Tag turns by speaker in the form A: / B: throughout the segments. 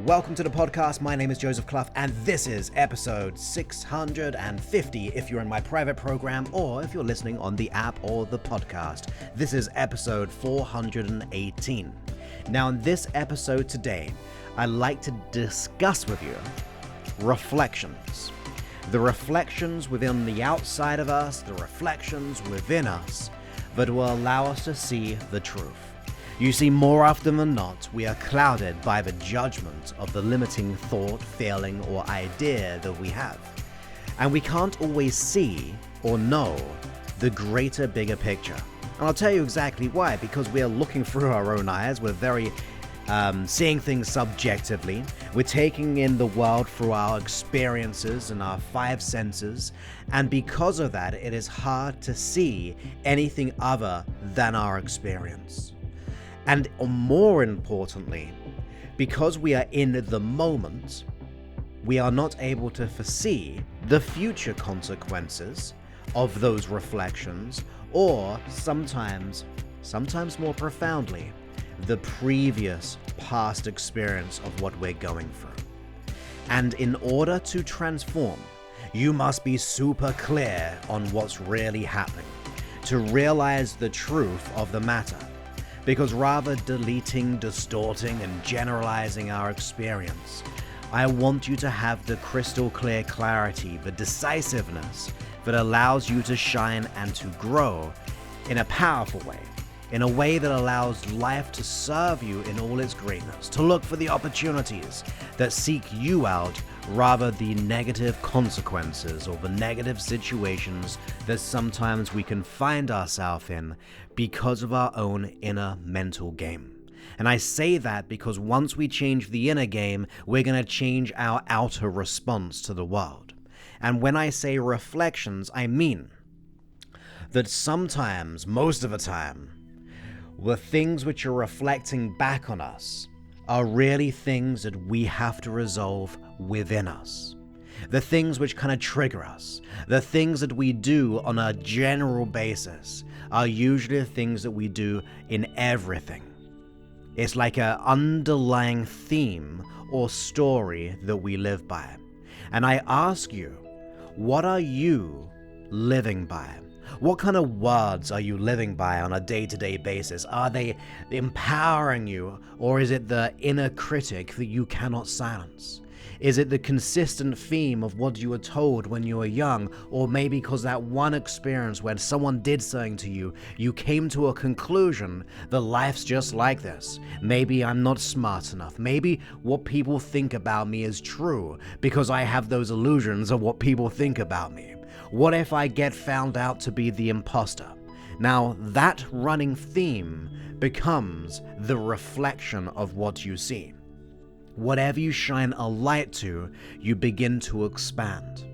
A: Welcome to the podcast. My name is Joseph Clough, and this is episode 650 if you're in my private program or if you're listening on the app or the podcast. This is episode 418. Now, in this episode today, I'd like to discuss with you reflections. The reflections within the outside of us, the reflections within us that will allow us to see the truth. You see, more often than not, we are clouded by the judgment of the limiting thought, feeling, or idea that we have. And we can't always see or know the greater, bigger picture. And I'll tell you exactly why, because we are looking through our own eyes, we're very seeing things subjectively, we're taking in the world through our experiences and our five senses, and because of that, it is hard to see anything other than our experience. And more importantly, because we are in the moment, we are not able to foresee the future consequences of those reflections, or sometimes more profoundly, the previous past experience of what we're going through. And in order to transform, you must be super clear on what's really happening, to realize the truth of the matter. Because rather deleting, distorting, and generalizing our experience, I want you to have the crystal clear clarity, the decisiveness that allows you to shine and to grow in a powerful way, in a way that allows life to serve you in all its greatness, to look for the opportunities that seek you out rather the negative consequences or the negative situations that sometimes we can find ourselves in because of our own inner mental game. And I say that because once we change the inner game, we're going to change our outer response to the world. And when I say reflections, I mean that sometimes, most of the time, the things which are reflecting back on us are really things that we have to resolve within us. The things which kind of trigger us, the things that we do on a general basis are usually the things that we do in everything. It's like an underlying theme or story that we live by. And I ask you, what are you living by? What kind of words are you living by on a day-to-day basis? Are they empowering you, or is it the inner critic that you cannot silence? Is it the consistent theme of what you were told when you were young, or maybe because that one experience when someone did something to you, you came to a conclusion that life's just like this. Maybe I'm not smart enough. Maybe what people think about me is true because I have those illusions of what people think about me. What if I get found out to be the imposter? Now, that running theme becomes the reflection of what you see. Whatever you shine a light to, you begin to expand.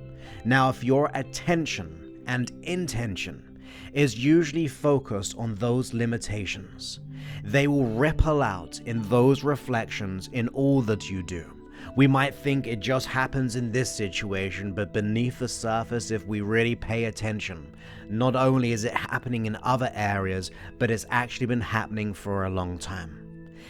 A: Now, if your attention and intention is usually focused on those limitations, they will ripple out in those reflections in all that you do. We might think it just happens in this situation, but beneath the surface, if we really pay attention, not only is it happening in other areas, but it's actually been happening for a long time.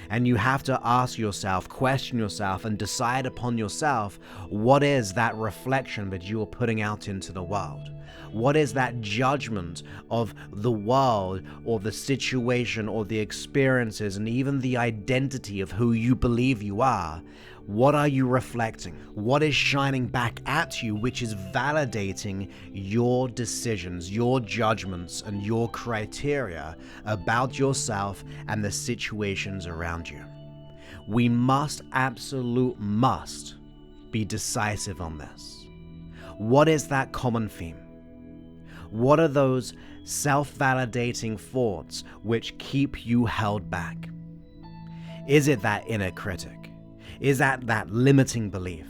A: And you have to ask yourself, question yourself, and decide upon yourself, what is that reflection that you are putting out into the world? What is that judgment of the world or the situation or the experiences and even the identity of who you believe you are? What are you reflecting? What is shining back at you, which is validating your decisions, your judgments, and your criteria about yourself and the situations around you? We must be decisive on this. What is that common theme? What are those self-validating thoughts which keep you held back? Is it that inner critic? Is that limiting belief?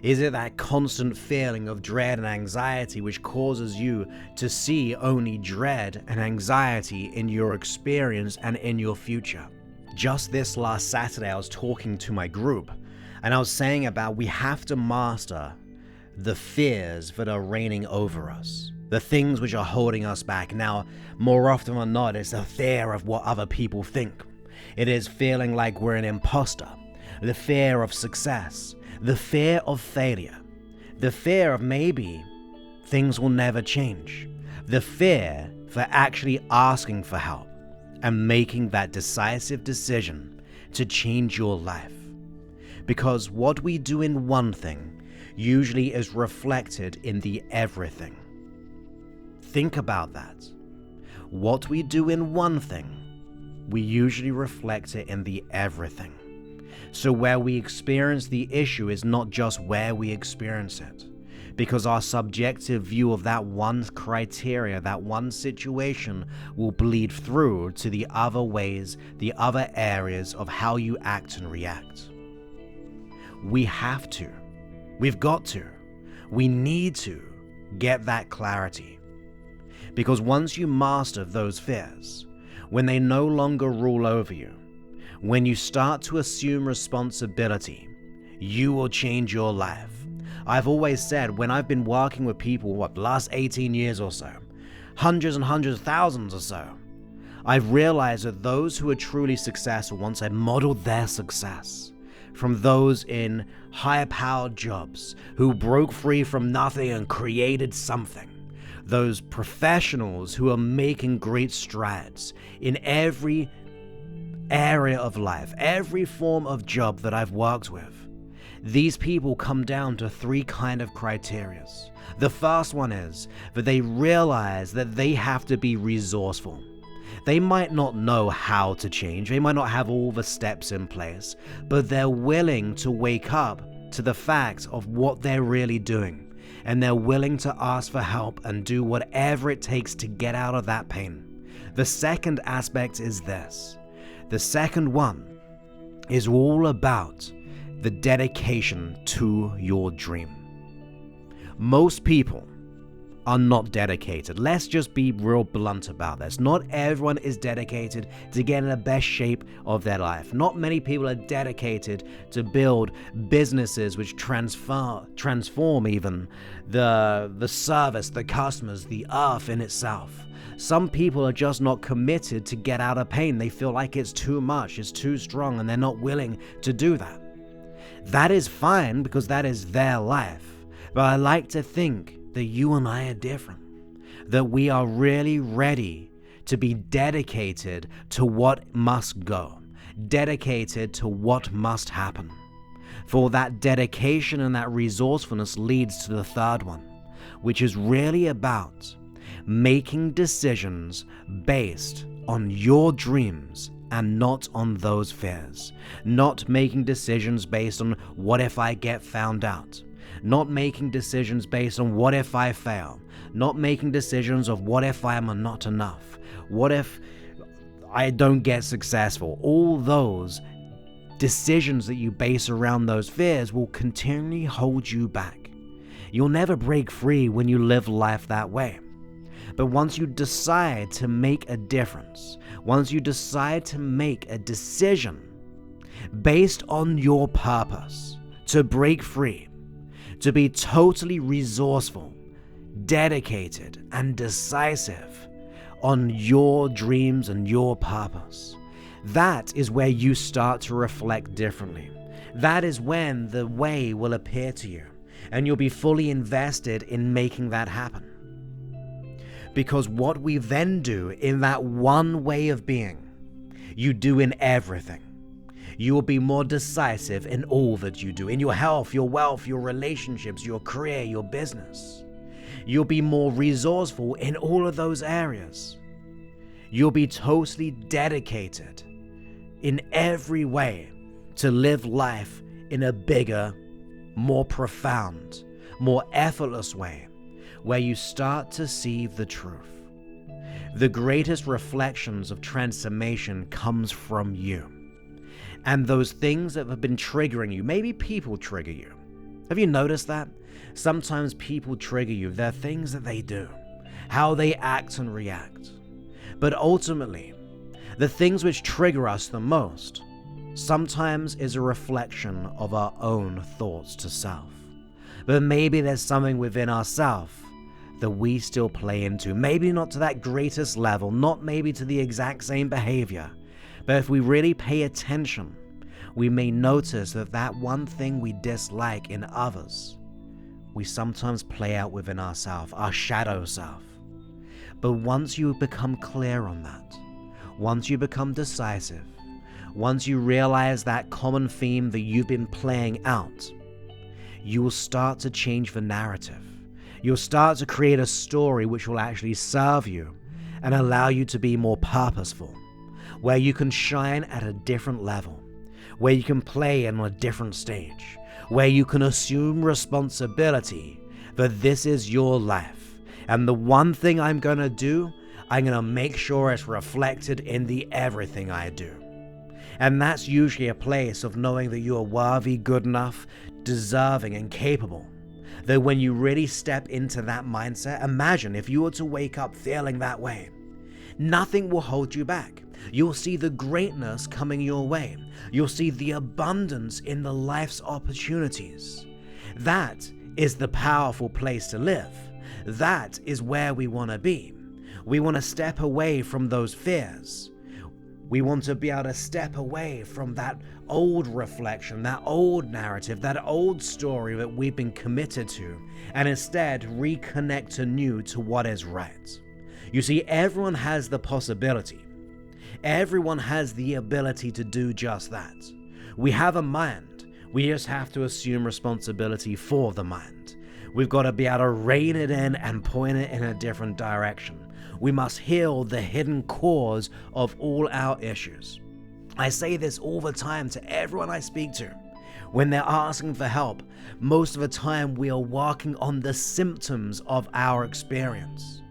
A: Is it that constant feeling of dread and anxiety which causes you to see only dread and anxiety in your experience and in your future? Just this last Saturday, I was talking to my group, and I was saying about we have to master the fears that are reigning over us, the things which are holding us back. Now, more often than not, it's the fear of what other people think. It is feeling like we're an imposter. the fear of success, the fear of failure, the fear of maybe things will never change, the fear for actually asking for help and making that decisive decision to change your life. Because what we do in one thing usually is reflected in the everything. Think about that. What we do in one thing, we usually reflect it in the everything. So where we experience the issue is not just where we experience it, because our subjective view of that one criteria, that one situation, will bleed through to the other ways, the other areas of how you act and react. We have to, we've got to, we need to get that clarity. Because once you master those fears, when they no longer rule over you, when you start to assume responsibility, you will change your life. I've always said, when I've been working with people, the last 18 years or so, hundreds and hundreds of thousands or so, I've realized that those who are truly successful, once I modeled their success from those in higher powered jobs who broke free from nothing and created something, those professionals who are making great strides in every area of life, every form of job that I've worked with, these people come down to three kind of criteria. The first one is that they realize that they have to be resourceful. They might not know how to change, they might not have all the steps in place, but they're willing to wake up to the fact of what they're really doing. And they're willing to ask for help and do whatever it takes to get out of that pain. The second aspect is this. The second one is all about the dedication to your dream. Most people are not dedicated. Let's just be real blunt about this. Not everyone is dedicated to get in the best shape of their life. Not many people are dedicated to build businesses which transform even the service, the customers, the earth in itself. Some people are just not committed to get out of pain. They feel like it's too much, it's too strong, and they're not willing to do that. That is fine because that is their life. But I like to think that you and I are different, that we are really ready to be dedicated to what must go, dedicated to what must happen. For that dedication and that resourcefulness leads to the third one, which is really about making decisions based on your dreams and not on those fears. Not making decisions based on what if I get found out. Not making decisions based on what if I fail. Not making decisions of what if I am not enough. What if I don't get successful. All those decisions that you base around those fears will continually hold you back. You'll never break free when you live life that way. But once you decide to make a difference, once you decide to make a decision based on your purpose, to break free, to be totally resourceful, dedicated, and decisive on your dreams and your purpose, that is where you start to reflect differently. That is when the way will appear to you, and you'll be fully invested in making that happen. Because what we then do in that one way of being, you do in everything. You will be more decisive in all that you do, in your health, your wealth, your relationships, your career, your business. You'll be more resourceful in all of those areas. You'll be totally dedicated in every way to live life in a bigger, more profound, more effortless way, where you start to see the truth. The greatest reflections of transformation comes from you. And those things that have been triggering you, maybe people trigger you. Have you noticed that? Sometimes people trigger you. They're things that they do, how they act and react. But ultimately, the things which trigger us the most sometimes is a reflection of our own thoughts to self. But maybe there's something within ourselves that we still play into. Maybe not to that greatest level, not maybe to the exact same behavior. But if we really pay attention, we may notice that one thing we dislike in others, we sometimes play out within ourselves, our shadow self. But once you become clear on that, once you become decisive, once you realize that common theme that you've been playing out, you will start to change the narrative. You'll start to create a story which will actually serve you and allow you to be more purposeful, where you can shine at a different level, where you can play on a different stage, where you can assume responsibility that this is your life. And the one thing I'm going to do, I'm going to make sure it's reflected in the everything I do. And that's usually a place of knowing that you are worthy, good enough, deserving, and capable. That when you really step into that mindset, imagine if you were to wake up feeling that way. Nothing will hold you back. You'll see the greatness coming your way. You'll see the abundance in the life's opportunities. That is the powerful place to live. That is where we want to be. We want to step away from those fears. We want to be able to step away from that old reflection, that old narrative, that old story that we've been committed to, and instead reconnect anew to what is right. You see, everyone has the possibility. Everyone has the ability to do just that. We have a mind. We just have to assume responsibility for the mind. We've got to be able to rein it in and point it in a different direction. We must heal the hidden cause of all our issues. I say this all the time to everyone I speak to. When they're asking for help, most of the time we are working on the symptoms of our experience.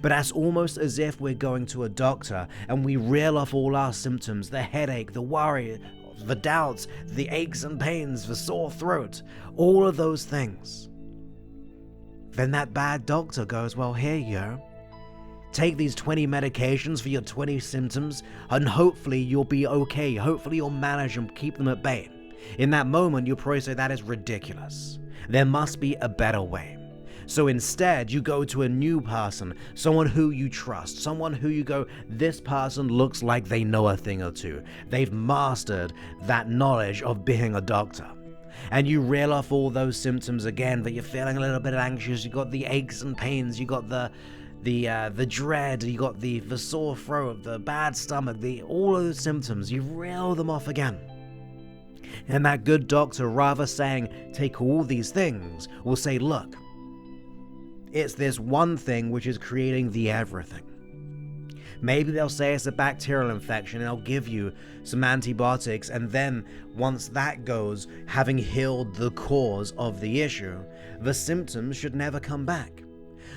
A: But that's almost as if we're going to a doctor and we reel off all our symptoms, the headache, the worry, the doubts, the aches and pains, the sore throat, all of those things. Then that bad doctor goes, well, here you go. Take these 20 medications for your 20 symptoms and hopefully you'll be okay. Hopefully you'll manage and keep them at bay. In that moment, you'll probably say that is ridiculous. There must be a better way. So instead, you go to a new person, someone who you trust, someone who you go, this person looks like they know a thing or two. They've mastered that knowledge of being a doctor. And you reel off all those symptoms again, that you're feeling a little bit anxious, you got the aches and pains, you got the dread, you got the sore throat, the bad stomach, all of those symptoms, you reel them off again. And that good doctor, rather saying, take all these things, will say, look, it's this one thing which is creating the everything. Maybe they'll say it's a bacterial infection and they'll give you some antibiotics, and then once that goes, having healed the cause of the issue, the symptoms should never come back.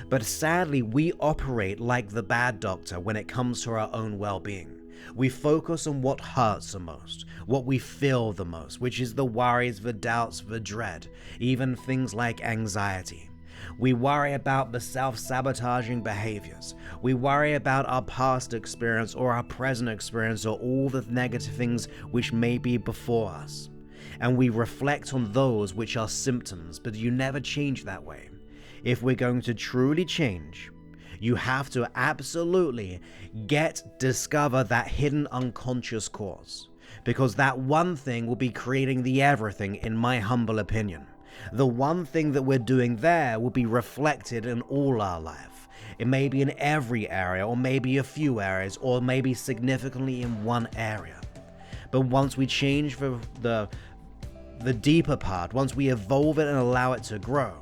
A: But sadly, we operate like the bad doctor when it comes to our own well-being. We focus on what hurts the most, what we feel the most, which is the worries, the doubts, the dread, even things like anxiety. We worry about the self-sabotaging behaviors. We worry about our past experience or our present experience or all the negative things which may be before us. And we reflect on those which are symptoms, but you never change that way. If we're going to truly change, you have to absolutely discover that hidden unconscious cause. Because that one thing will be creating the everything, in my humble opinion. The one thing that we're doing there will be reflected in all our life. It may be in every area, or maybe a few areas, or maybe significantly in one area. But once we change the deeper part, once we evolve it and allow it to grow,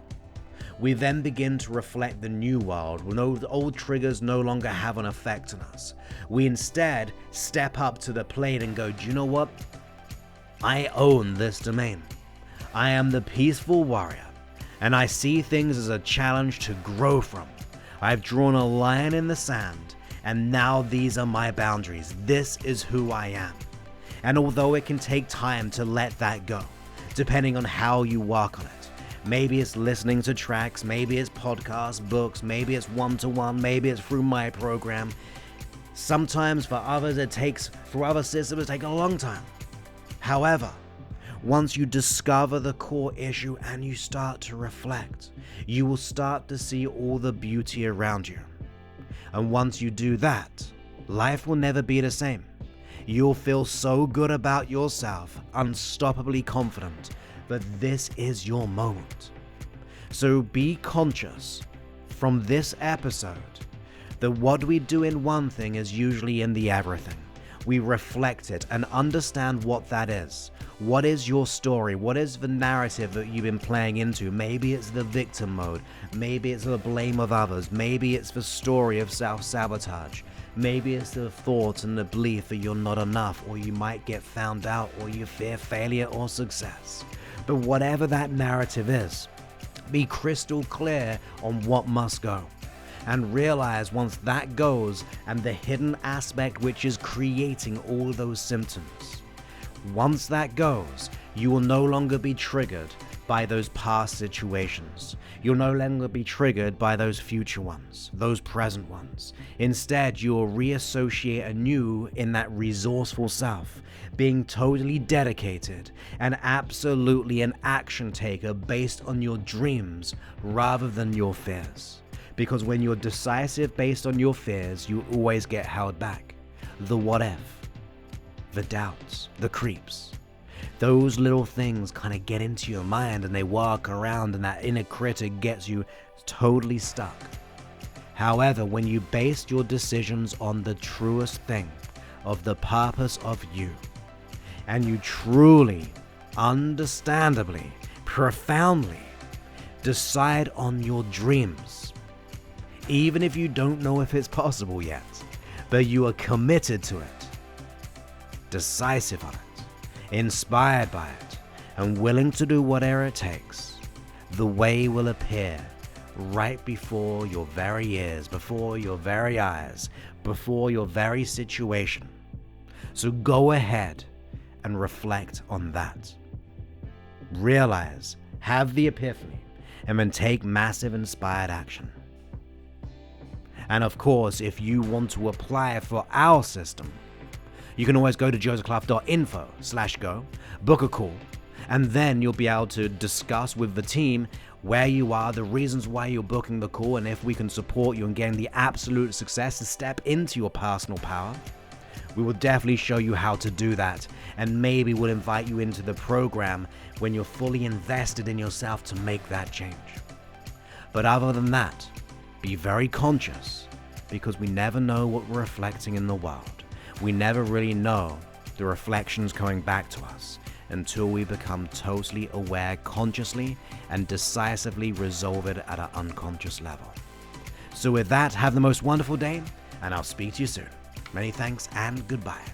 A: we then begin to reflect the new world. The old triggers no longer have an effect on us. We instead step up to the plate and go, do you know what? I own this domain. I am the peaceful warrior, and I see things as a challenge to grow from. I've drawn a line in the sand, and now these are my boundaries. This is who I am. And although it can take time to let that go, depending on how you work on it, maybe it's listening to tracks, maybe it's podcasts, books, maybe it's one-to-one, maybe it's through my program. Sometimes for others for other systems it takes a long time. However, once you discover the core issue and you start to reflect, you will start to see all the beauty around you. And once you do that, life will never be the same. You'll feel so good about yourself, unstoppably confident, but this is your moment. So be conscious from this episode that what we do in one thing is usually in the everything. We reflect it and understand what that is. What is your story? What is the narrative that you've been playing into? Maybe it's the victim mode. Maybe it's the blame of others. Maybe it's the story of self-sabotage. Maybe it's the thought and the belief that you're not enough, or you might get found out, or you fear failure or success. But whatever that narrative is, be crystal clear on what must go. And realize once that goes, and the hidden aspect which is creating all those symptoms, once that goes, you will no longer be triggered by those past situations. You'll no longer be triggered by those future ones, those present ones. Instead, you will reassociate anew in that resourceful self, being totally dedicated and absolutely an action taker based on your dreams rather than your fears. Because when you're decisive based on your fears, you always get held back. The what if, the doubts, the creeps. Those little things kind of get into your mind and they walk around, and that inner critic gets you totally stuck. However, when you base your decisions on the truest thing of the purpose of you, and you truly, understandably, profoundly decide on your dreams, even if you don't know if it's possible yet, but you are committed to it, decisive on it, inspired by it, and willing to do whatever it takes, the way will appear right before your very ears, before your very eyes, before your very situation. So go ahead and reflect on that. Realize, have the epiphany, and then take massive inspired action. And of course, if you want to apply for our system, you can always go to josephclough.info/go, book a call, and then you'll be able to discuss with the team where you are, the reasons why you're booking the call, and if we can support you in getting the absolute success to step into your personal power. We will definitely show you how to do that, and maybe we'll invite you into the program when you're fully invested in yourself to make that change. But other than that, be very conscious, because we never know what we're reflecting in the world. We never really know the reflections coming back to us until we become totally aware consciously and decisively resolve it at an unconscious level. So with that, have the most wonderful day, and I'll speak to you soon. Many thanks and goodbye.